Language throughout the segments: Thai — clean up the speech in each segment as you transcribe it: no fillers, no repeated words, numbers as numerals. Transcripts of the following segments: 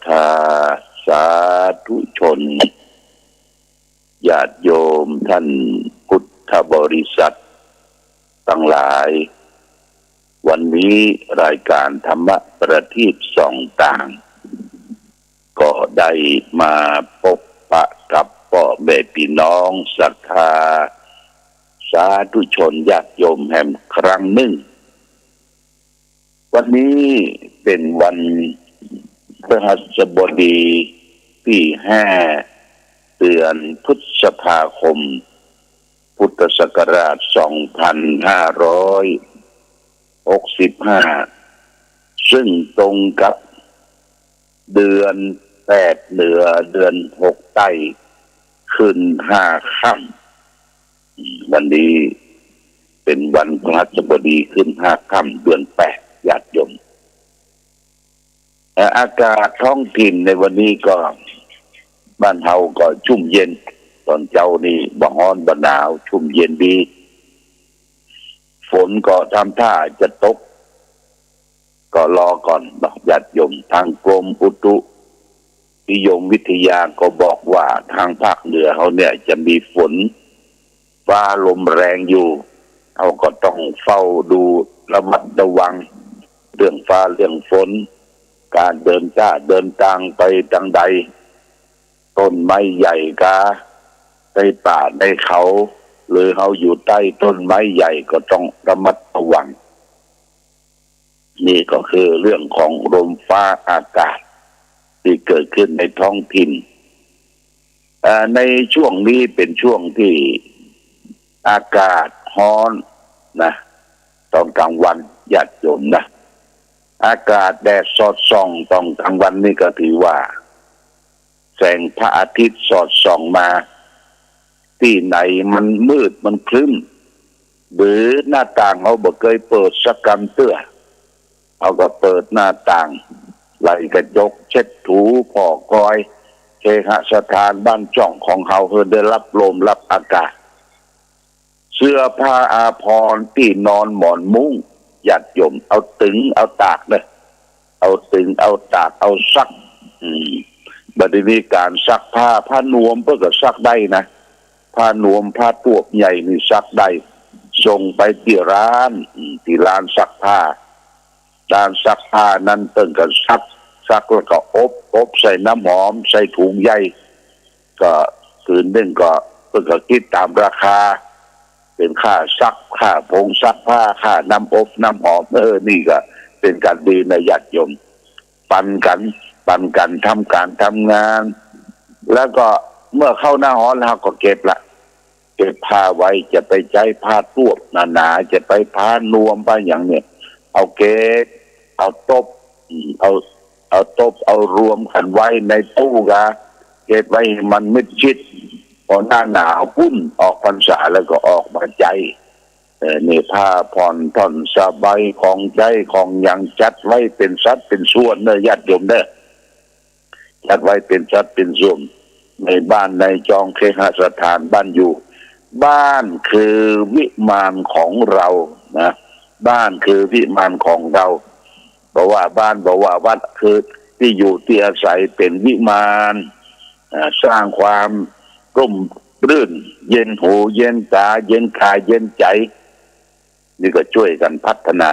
ธาสาธุชนญาติโยมท่านพุทธบริษัททั้งหลายวันนี้รายการธรรมประทีปส่องต่างก็ได้มาพบปะกับพ่อแม่พี่น้องศรัทธาสาธุชนญาติโยมแห่งครั้งหนึ่งวันนี้เป็นวันพฤหัสบดีที่5 เดือนพฤษภาคมพุทธศักราช2565ซึ่งตรงกับเดือน8เหนือเดือน6ใต้ขึ้น5ค่ำวันนี้เป็นวันพฤหัสบดีขึ้น5ค่ำเดือน8ญาติโยมอากาศท้องถิ่นในวันนี้ก็บ้านเฮาก็ชุ่มเย็นตอนเจ้านี่บ่ร้อนบ่หนาวชุ่มเย็นดีฝนก็ทำท่าจะตกก็รอก่อนญาติโยมทางกรมอุตุนิยมวิทยาก็บอกว่าทางภาคเหนือเขาเนี่ยจะมีฝนฟ้าลมแรงอยู่เขาก็ต้องเฝ้าดูระมัดระวังเรื่องฟ้าเรื่องฝนการเดินทางไปทางใดต้นไม้ใหญ่กาในป่าในเขาหรือเขาอยู่ใต้ต้นไม้ใหญ่ก็ต้องระมัดระวังนี่ก็คือเรื่องของลมฟ้าอากาศที่เกิดขึ้นในท้องถิ่นในช่วงนี้เป็นช่วงที่อากาศร้อนนะตอนกลางวันญาติโยมนะอากาศแดดสอดส่องตอนกลางวันนี่ก็ถือว่าแสงพระอาทิตย์สอดส่องมาที่ไหนมันมืดมันครึ้มหรือหน้าต่างเขาบ่เคยเปิดสักกำเตื้อเขาก็เปิดหน้าต่างไล่กระจกเช็ดถูผ่อกอยเคหสถานบ้านจ่องของเขาเพื่อได้รับลมรับอากาศเสื้อผ้าอาภรณ์ที่นอนหมอนมุ้งญาติโยมเอาตึงเอาตากเลยเอาตึงเอาตากเอาซักบัดนี้การซักผ้านวมเพื่อก็ซักได้นะผ้านวมผ้าตัวใหญ่นี่ซักได้ส่งไปที่ร้านซักผ้าร้านซักผ้านั้นเพิ่นก็ซักแล้วก็อบใส่น้ำหอมใส่ถุงใหญ่ก็คืนนึงก็เพิ่นก็คิดตามราคาเป็นค่าซักค่าผงซักผ้าค่าน้ำอบน้ำหอมนี่ก็เป็นการดีในญาติโยมปันกันทำงานแล้วก็เมื่อเข้าหน้าร้อนแล้วก็เก็บผ้าไว้จะไปใช้ผ้าตัวหนาจะไปผ้านวมผ้าอย่างเนี่ยเอาเก็บเอาตบเอารวมกันไว้ในตู้กะเก็บไว้มันมิดชิดพอหน้าหนาวปุ้นออกพรรษาแล้วก็ออกมาใจนี่ผ้าผ่อนท่อนสบายของใจของอย่างจัดไว้เป็นสัดเป็นส่วนเนื้อญาติโยมเด้อจัดไว้เป็นสัดเป็นส่วนในบ้านในจองเคหสถานบ้านอยู่บ้านคือวิมานของเรานะบ้านคือวิมานของเราบอกว่าบ้านบอกว่าวัดคือที่อยู่ที่อาศัยเป็นวิมานสร้างความร่มรื่นเย็นหูเย็นตาเย็นกายเย็นใจนี่ก็ช่วยกันพัฒนา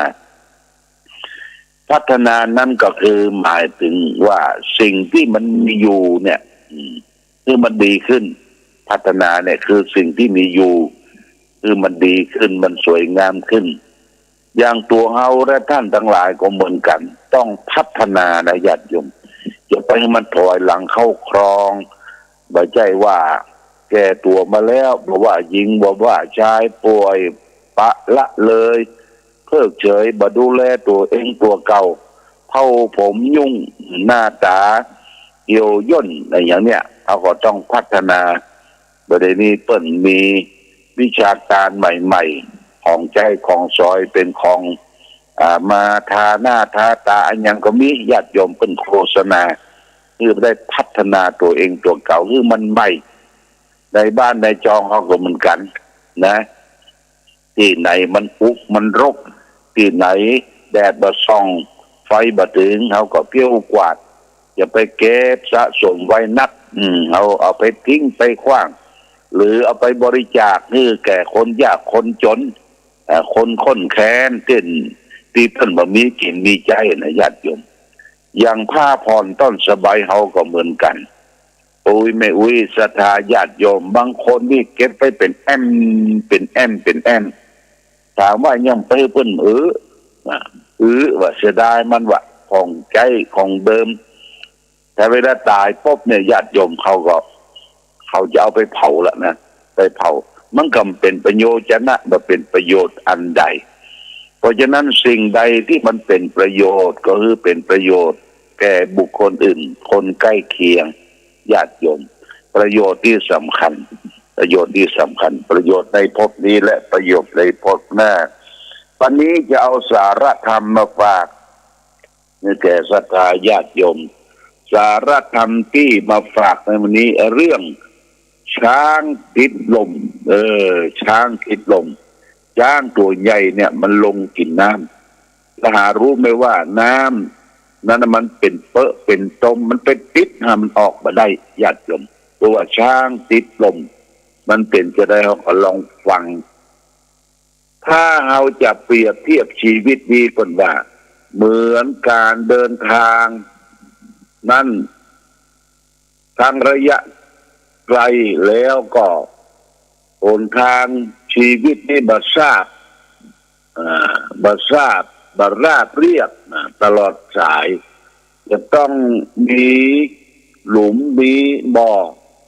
นั่นก็คือหมายถึงว่าสิ่งที่มันมีอยู่เนี่ยคือมันดีขึ้นพัฒนาเนี่ยคือสิ่งที่มีอยู่คือมันดีขึ้นมันสวยงามขึ้นอย่างตัวเฮาและท่านทั้งหลายก็เหมือนกันต้องพัฒนานะญาติโยมอย่าไปให้มันถอยหลังเข้าครองบ่ใช่ว่าแก่ตัวมาแล้วบอกว่าหญิงบอกว่าชายป่วยปะละเลยเพิกเฉยบ่ดูแลตัวเองตัวเก่าเผาผมยุ่งหน้าตาเหี่ยวย่นอะไรอย่างเนี้ยเราก็ต้องพัฒนาประเด็นนี้เปิ้นมีวิชาการใหม่ๆของใจของซอยเป็นของมาทาหน้าทาตาอันยังก็มีญาติโยมเป็นโฆษณาเพื่อได้พัฒนาตัวเองตัวเก่าคือมันใหม่ในบ้านในจองเขาก็เหมือนกันนะที่ไหนมันอุกมันรกที่ไหนแดดบ่ส่องไฟบ่ถึงเขาก็เพี้ยวกวาด จะไปเก็บสะสมไว้นักเอาไปทิ้งไปขว้างหรือเอาไปบริจาคให้แก่คนยากคนจนคนค้นแค้นที่เพิ่นบ่มีกินมีใจนะญาติโยมอย่างผ้าผ่อนต้นสบายเฮาก็เหมือนกันอุ้ยไม่อุ้ยศรัทธาญาติโยมบางคนนี่เก็บไปเป็นแอมถามว่ายังไปเพิ่นว่าเสียดายมันว่าของใจของเดิมแต่เวลาตายปุ๊บเนี่ยญาติโยมเขาจะเอาไปเผาละนะไปเผามันก็เป็นประโยชน์นะบ่เป็นประโยชน์อันใดเพราะฉะนั้นสิ่งใดที่มันเป็นประโยชน์ก็คือเป็นประโยชน์แก่บุคคลอื่นคนใกล้เคียงญาติโยมประโยชน์ที่สำคัญประโยชน์ในภพนี้และประโยชน์ในภพหน้าวันนี้จะเอาสาระธรรมมาฝากนี่แก่ศรัทธาญาติโยมสาระธรรมที่มาฝากในวันนี้เรื่องช้างติดลมช้างติดลมช้างตัวใหญ่เนี่ยมันลงกินน้ำถ้าหารู้ไหมว่าน้ำนั้นมันเป็นเปอะเป็นตมมันเป็นติดมันออกมาได้ญาติโยมตัวช้างติดลมมันเป็นจะได้เราก็ลองฟังถ้าเราจะเปรียบเทียบชีวิตนี้ก่อนว่าเหมือนการเดินทางนั่นทางระยะไกลแล้วก็หนทางชีวิตนี่บาราบเรียบตลอดสายจะต้องมีหลุมมีบ่อ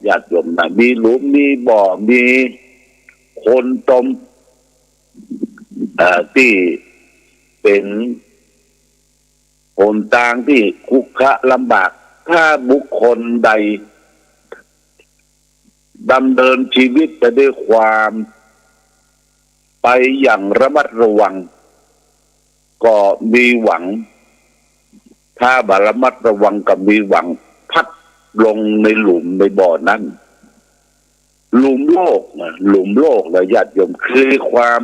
ญาติโยมนะมีหลุมมีบ่อมีคนตมที่เป็นหนทางที่คุกคะลำบากถ้าบุคคลใดดำเนินชีวิตไปด้วยความไปอย่างระมัดระวังก็มีหวังถ้าบาระมัดระวังก็มีหวังพัดลงในหลุมในบ่อนั้นหลุมโลกนะญาติโยมคือความ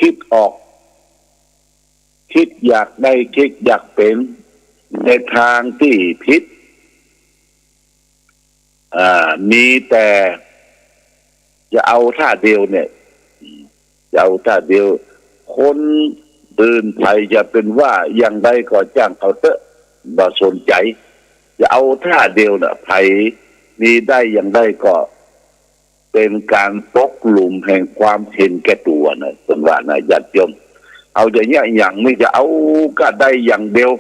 คิดออกคิดอยากได้คิดอยากเป็นในทางที่ผิดมีแต่จะเอาท่าเดียวเนี่ยจะเอาท่าเดียวคนอื่นไทยจะเป็นว่าอย่างใดก็จ้างเขาเถอะบ่สนใจจะเอาท่าเดียวน่ะไทยมีได้อย่างใดก็เป็นการตกหลุมแห่งความเห็นแก่ตัวนะเป็นว่านะญาติโยมเอาอย่างนี้อย่างนี้จะเอาก็ได้อย่างเดียว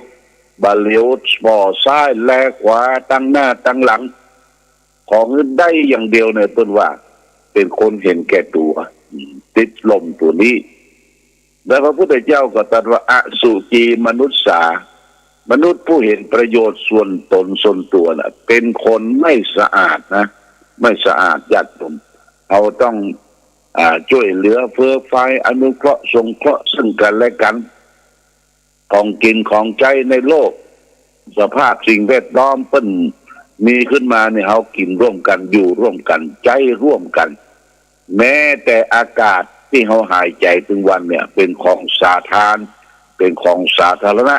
บาเลียวบ่อซ้ายแลขวาตั้งหน้าตั้งหลังของได้อย่างเดียวเนี่ยต้นว่าเป็นคนเห็นแก่ตัวติดลมตัวนี้แล้วพระพุทธเจ้าก็ตรัสว่าอสุจีมนุษย์มนุษย์ผู้เห็นประโยชน์ส่วนตนส่วนตัวน่ะเป็นคนไม่สะอาดนะไม่สะอาดญาติโยมเราต้องช่วยเหลือเฟื้อไฟอนุเคราะห์สงเคราะห์ซึ่งกันและกันของกินของใจในโลกสภาพสิ่งแวดล้อมเปิ้นมีขึ้นมาเนี่ยเขากินร่วมกันอยู่ร่วมกันใจร่วมกันแม้แต่อากาศที่เขาหายใจถึงวันเนี่ยเป็นของสาธารเป็นของสาธารณะ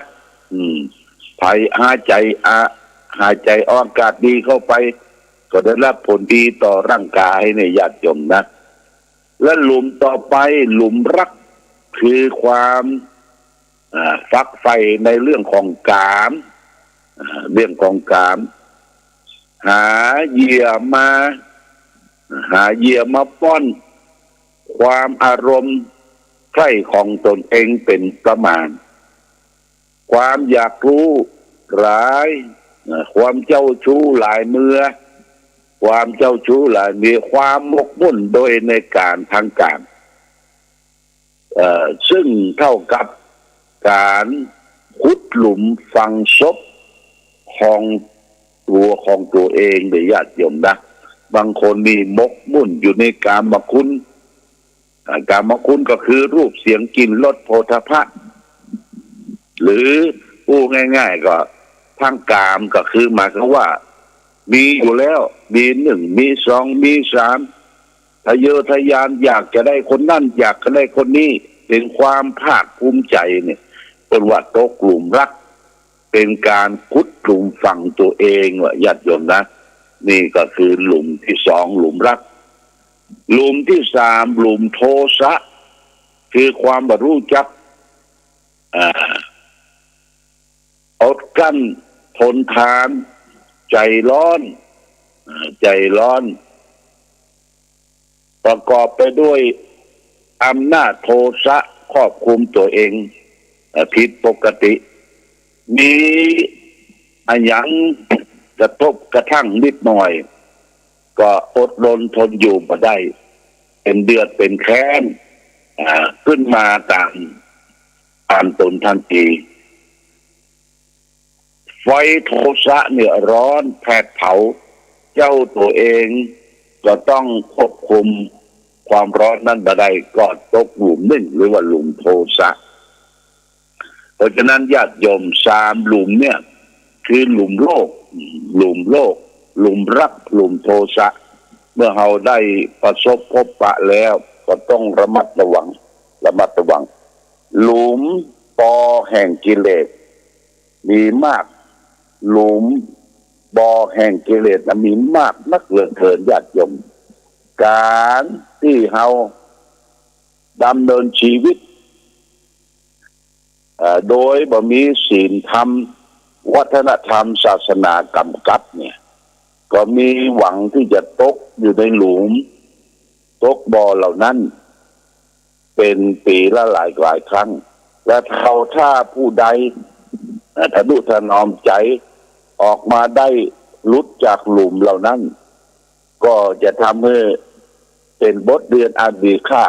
ภัยหายใจอากาศดีเข้าไปก็ได้รับผลดีต่อร่างกายในญาติโยมนะและหลุมต่อไปหลุมรักคือความฟักไฟในเรื่องของกามหาเหยื่อมาป้อนความอารมณ์ใคร่ของตนเองเป็นประมาณความอยากรู้ร้ายความเจ้าชู้หลายเมื่อความเจ้าชู้หลายมีความหมกมุ่นโดยในการทางการซึ่งเท่ากับการขุดหลุมฝังศพของตัวเองในญาติโยมนะบางคนมีหมกมุ่นอยู่ในกามคุณก็คือรูปเสียงกลิ่นรสโผฏฐัพพะหรือพูดง่ายๆก็ทางกามก็คือหมายความว่ามีอยู่แล้วมีหนึ่งมีสองมีสามทะเยอทะยานอยากจะได้คนนั่นอยากจะได้คนนี้เป็นความภาคภูมิใจเนี่ยเป็นว่าตกหลุมรัก เป็นการขุดหลุมฝังตัวเองว่าญาติโยมนะนี่ก็คือหลุมที่สองหลุมรักหลุมที่สามหลุมโทสะคือความบรรลุจักอดกั้นทนทานใจร้อนประกอบไปด้วยอำนาจโทสะครอบคุมตัวเองผิดปกติมีอันยังกระทบกระทั่งนิดหน่อยก็อดรนทนอยู่มาได้เป็นเดือดเป็นแค้นขึ้นมาตามตนทันทีไฟโทสะเนี่ยร้อนแผดเผาเจ้าตัวเองก็ต้องควบคุมความร้อนนั้นมาได้ก็ตกหลุมหนึ่งหรือว่าหลุมโทสะเพราะฉะนั้นญาติโยมสามหลุมเนี่ยคือหลุมโลกหลุมรักหลุมโทสะเมื่อเราได้ประสบพบปะแล้วก็ต้องระมัดระวังหลุมปอแห่งกิเลสมีมากหลุมบ่อแห่งกิเลสมีมากนักเหลือเกินญาติโยมการที่เราดำเนินชีวิตโดยบ่มีศีลธรรมวัฒนธรรมศาสนากำกับเนี่ยก็มีหวังที่จะตกอยู่ในหลุมตกบ่อเหล่านั้นเป็นปีละหลายครั้งและถ้าผู้ใดทะนุถนอมใจออกมาได้หลุดจากหลุมเหล่านั้นก็จะทำให้เป็นบทเรียนอันมีค่า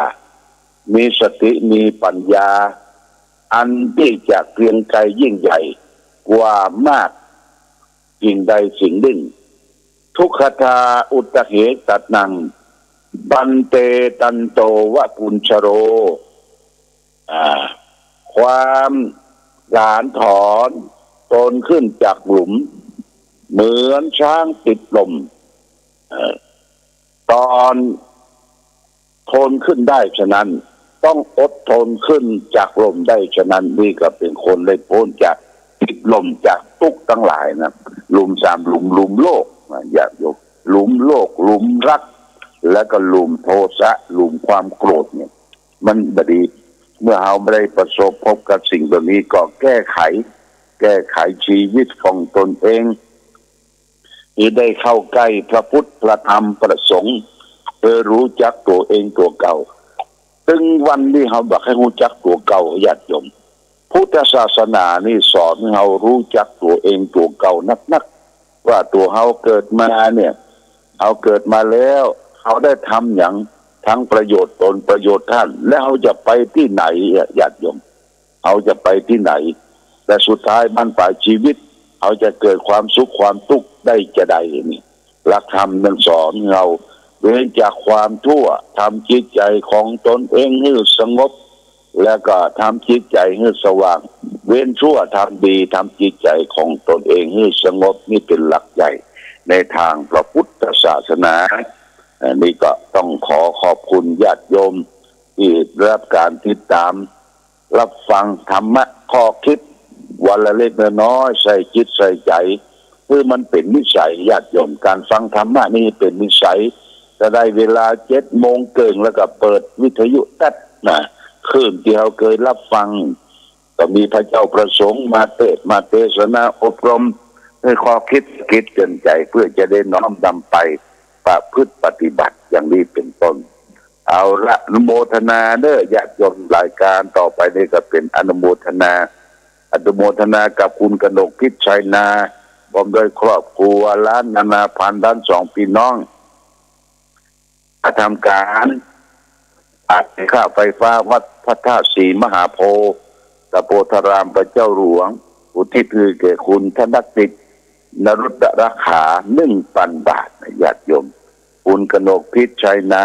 มีสติมีปัญญาอันที่จะเกรียงไกรยิ่งใหญ่กว่ามากยิ่งใดสิ่งหนึ่งทุกขทาอุตเหตัดนังบันเตตันโตวะปุญชโรความหลานถอนตนขึ้นจากหลุมเหมือนช้างติดลมตอนทนขึ้นได้ฉะนั้นต้องอดทนขึ้นจากลมได้ฉะนั้นนี่ก็เป็นคนได้พ้นจากติดลมจากทุกข์ทั้งหลายนะหลุมสามหลุมโลกอยากยกหลุมโลกหลุมรักแล้วก็หลุมโทสะหลุมความโกรธเนี่ยมันบดีเมื่อเราไม่ได้ประสบพบกับสิ่งแบบนี้ก็แก้ไขชีวิตของตนเองที่ได้เข้าใกล้พระพุทธพระธรรมพระสงฆ์เพื่อรู้จักตัวเองตัวเก่าถึงวันที่เราบอกให้รู้จักตัวเก่าญาติโยมพุทธศาสนานี่สอนให้เรารู้จักตัวเองตัวเก่านักว่าตัวเราเกิดมาเนี่ยเราเกิดมาแล้วเขาได้ทำอย่างทั้งประโยชน์ตนประโยชน์ท่านแล้วเขาจะไปที่ไหนญาติโยมเขาจะไปที่ไหนแต่สุดท้ายบ้านปลายชีวิตเขาจะเกิดความสุขความทุกข์ได้จะใดนี่หลักธรรมนั้นสอนเราเว้นจากความชั่วทำจิตใจของตนเองให้สงบแล้วก็ทำจิตใจให้สว่างเว้นชั่วทำดีทำจิตใจของตนเองให้สงบนี่เป็นหลักใหญ่ในทางพระพุทธศาสนานี่ก็ต้องขอบคุณญาติโยมที่รับการติดตามรับฟังธรรมะข้อคิดวันละเล็กน้อยใส่จิตใส่ใจเพื่อมันเป็นนิสัยญาติโยมการฟังธรรมะนี่เป็นนิสัยจะได้เวลา7 โมงเกินแล้วก็เปิดวิทยุตัดคืนที่เราเคยรับฟังก็มีพระเจ้าประสงค์มาเทศนาอบรมให้ข้อคิดเตือนใจเพื่อจะได้น้อมนำไปประพฤติปฏิบัติอย่างนี้เป็นต้นเอาละอนุโมทนาเด้อญาติโยมรายการต่อไปนี่ก็เป็นอนุโมทนากับคุณกนกพิชัยนาพร้อมด้วยครอบครัวล้านนานาพันธุ์ด้านสองพี่น้องทำการตัดค่าไฟฟ้าวัดพระธาตุศรีมหาโพธิ์ตะโพธารามพระเจ้าหลวงอุทิศแก่คุณธนกฤษนรุตราคา1,000 บาทญาติโยมคุณกนกพิชัยนา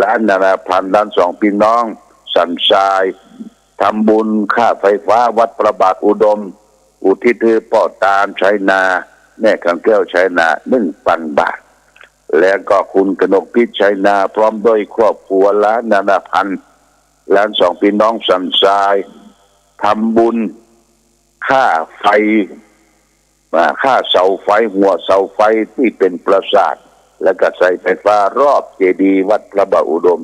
ล้านนานาพันธุ์ด้านสองพี่น้องสันทรายทำบุญค่าไฟฟ้าวัดประบาทอุดมอุทิศพ่อตาลชัยนาแม่ขังแก้วชัยนา 1,000 บาทแล้วก็คุณกนกพิชัยนาพร้อมด้วยครอบครัวล้านนานาพันธุ์ล้านสองพี่น้องสันทรายทำบุญ ค่าไฟค่าเสาไฟหัวเสาไฟที่เป็นปราสาทแล้วก็ใส่ไฟฟ้ารอบเจดีย์วัดพระบาทอุดม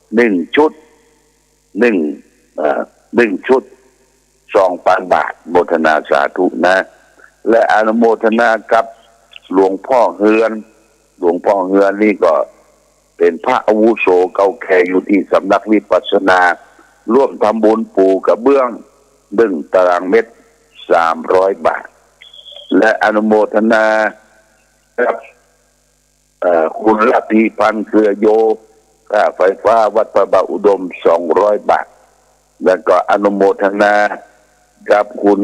1 ชุด1 ชุด2,000 บาทโมทนาสาธุนะและอนุโมทนากับหลวงพ่อเฮือนนี่ก็เป็นพระอาวุโสเก่าแก่อยู่ที่สำนักวิปัสสนาร่วมทำบุญปูกระเบื้อง1 ตารางเมตร300 บาทและอนุโมทนาครับคุณลัทธิพันธ์เครือโยค่าไฟฟ้าวัดพระบาทอุดม200 บาทแล้วก็อนุโมทนากับคุณ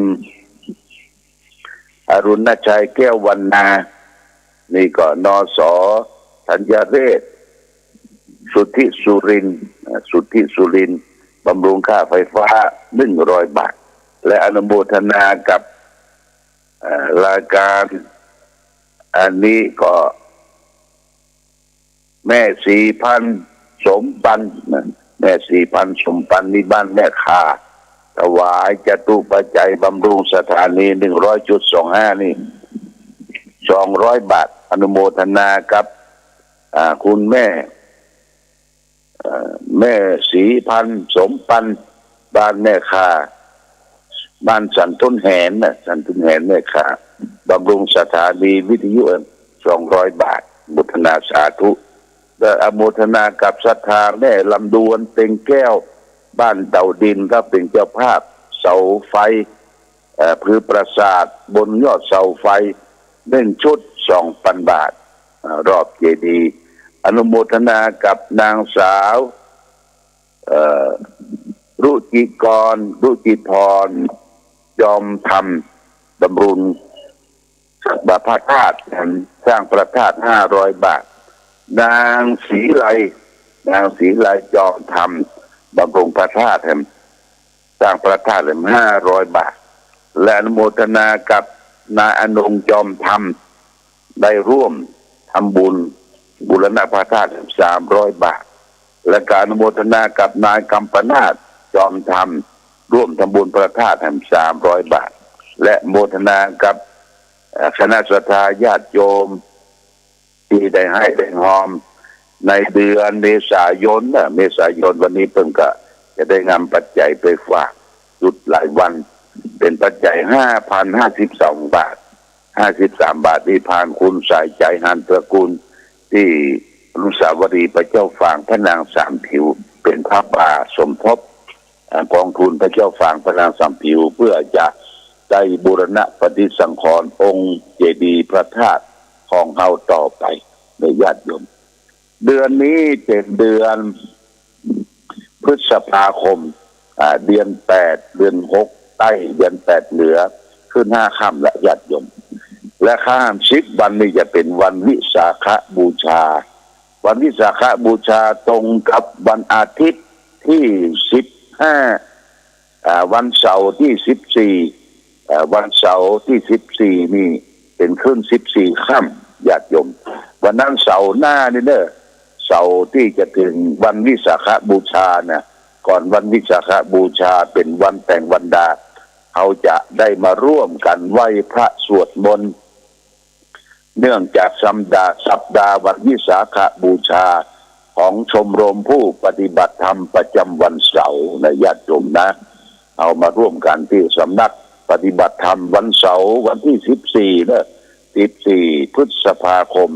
อรุณชัยแก้ววรรณานี่ก็นส.ธัญเรศสุทธิสุรินทร์บำรุงค่าไฟฟ้า100 บาทและอนุโมทนากับรายการอันนี้ก็แม่4,000 สมปันแม่4,000 สมปันนี่บ้านแม่คาถวายจตุปัจจัยบำรุงสถานี100.25นี่200 บาทอนุโมทนากับคุณแม่4,000 สมปันบ้านแม่คาบ้านสันต้นแหนแม่คาบำรุงสถานีวิทยุ200 บาทโมทนาสาธุและอนุโมทนากับศรัทธาแม่ลำดวนเต็งแก้วบ้านเต่าดินครับเป็นเจ้าภาพเสาไฟพื้นปราสาทบนยอดเสาไฟ1 ชุด 2,000 บาทรอบเจดีย์อนุโมทนากับนางสาวรุจิพรยอมทำบำรุงพระธาตุสร้างพระธาตุ500 บาทนางศรีไลจอมทำบำรุงพระธาตุสร้างพระธาตุ500 บาทและอนุโมทนากับนายอนงจอมธรรมได้ร่วมทำบุญบูรณะพระธาตุ300 บาทและการอนุโมทนากับนายกัมปนาทจอมธรรมร่วมทำบุญพระธาตุ300 บาทและโมทนากับคณะศรัทธาญาติโยมที่ได้ให้ได้หอมในเดือนเมษายนวันนี้เพิ่งก็จะได้นำปัจจัยไปฝากจุดหลายวันเป็นปัจจัย 5,052 บาท53 บาทที่ผ่านคุณสายใจหันตระกูลที่อนุสาวรีย์พระเจ้าฝางพระนางสามผิวเป็นพระป่าสมทบกองทุนพระเจ้าฝางพระนางสามผิวเพื่อจะได้บูรณะปฏิสังขรณ์องค์เจดีย์พระธาตุของเฮาต่อไปในญาติโยมเดือนนี้เป็นเดือนพฤษภาคมเดือน8เดือน6ใต้เดือน8เหนือขึ้น5 ค่ำและญาติโยมและข้าม10 วันนี้จะเป็นวันวิสาขบูชาวันวิสาขบูชาตรงกับวันอาทิตย์ที่15วันเสาร์ที่14วันเสาร์ที่14นี่เป็นขึ้น14 ค่ำญาติโยมวันนั้นเสาร์หน้านี่เด้อเสาร์ที่จะถึงวันวิสาขบูชานะก่อนวันวิสาขบูชาเป็นวันแต่งวันดาเขาจะได้มาร่วมกันไหว้พระสวดมนต์เนื่องจากสัปดาห์วันวิสาขบูชาของชมรมผู้ปฏิบัติธรรมประจำวันเสาร์นะญาติโยมนะเอามาร่วมกันที่สำนักปฏิบัติธรรมวันเสาร์วันที่14นะ14 พฤษภาคม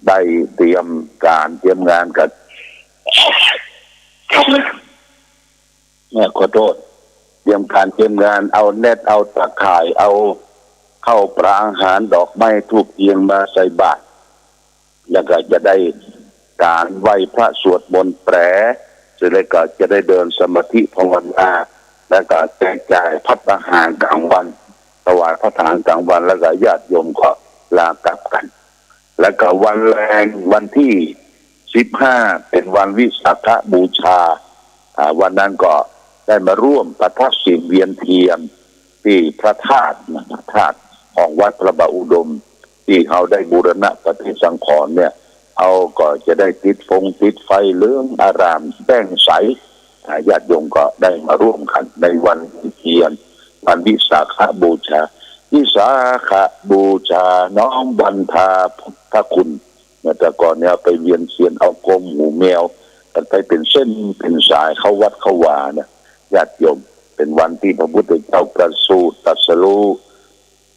ได้เตรียมงานกันขอโทษเตรียมงานเอาเน็ตเอาตะข่ายเอาเข้าปลาอาหารดอกไม้ทูบเทียนมาใส่บาตรแล้วก็จะได้การไหว้พระสวดมนต์แปรเสร็จแล้วก็จะได้เดินสมาธิภาวนาแล้วก็แจกจ่ายภัตตาหารกลางวันถวายพระทานกลางวันแล้วก็ญาติโยมก็ลากลับกันแล้วก็วันแรงวันที่15เป็นวันวิสาขบูชาวันนั้นก็ได้มาร่วมประทับศีลเวียนเทียนที่พระธาตุของวัดพระบาทอุดมที่เขาได้บูรณะปฏิสังขรณ์เนี่ยเอาก็จะได้ติดไฟเหลืองอารามแป้งใสญาติโยมก็ได้มาร่วมกันในวันเทียน วันวิสาขบูชาวิสาขบูชาน้อมบรรทาพุทธคุณแต่ก่อนเนี่ยไปเวียนเทียนเอากลมหูแมวกันไปเป็นเส้นเป็นสายเข้าวัดเข้าวาเนี่ยญาติโยมเป็นวันที่พระพุทธเจ้าประสูติตรัสรู้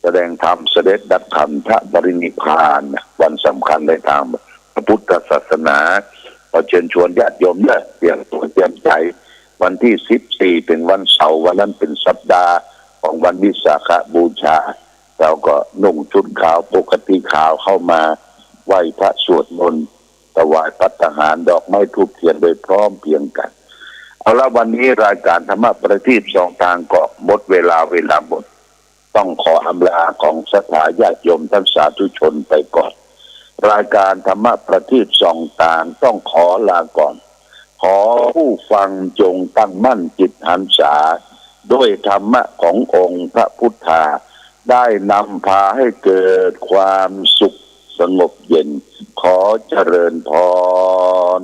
แสดงธรรมเสด็จดับขันธปรินิพพานวันสำคัญในทางพระพุทธศาสนาเราเชิญชวนญาติโยมเนี่ยเตรียมตัวเตรียมใจวันที่14เป็นวันเสาร์วันนั้นเป็นสัปดาห์ของวันวิสาขบูชาเราก็นุ่งชุดขาวปกติขาวเข้ามาไหว้พระสวดมนต์ถวายภัตตาหารดอกไม้ธูปเทียนโดยพร้อมเพรียงกันเอาละวันนี้รายการธรรมะประทีปสองทางก็หมดเวลาหมดต้องขออำลาของศรัทธาญาติโยมท่านสาธุชนไปก่อนรายการธรรมะประทีปสองทางต้องขอลาก่อนขอผู้ฟังจงตั้งมั่นจิตหันษาด้วยธรรมะขององค์พระพุทธาได้นำพาให้เกิดความสุขสงบเย็นขอเจริญพร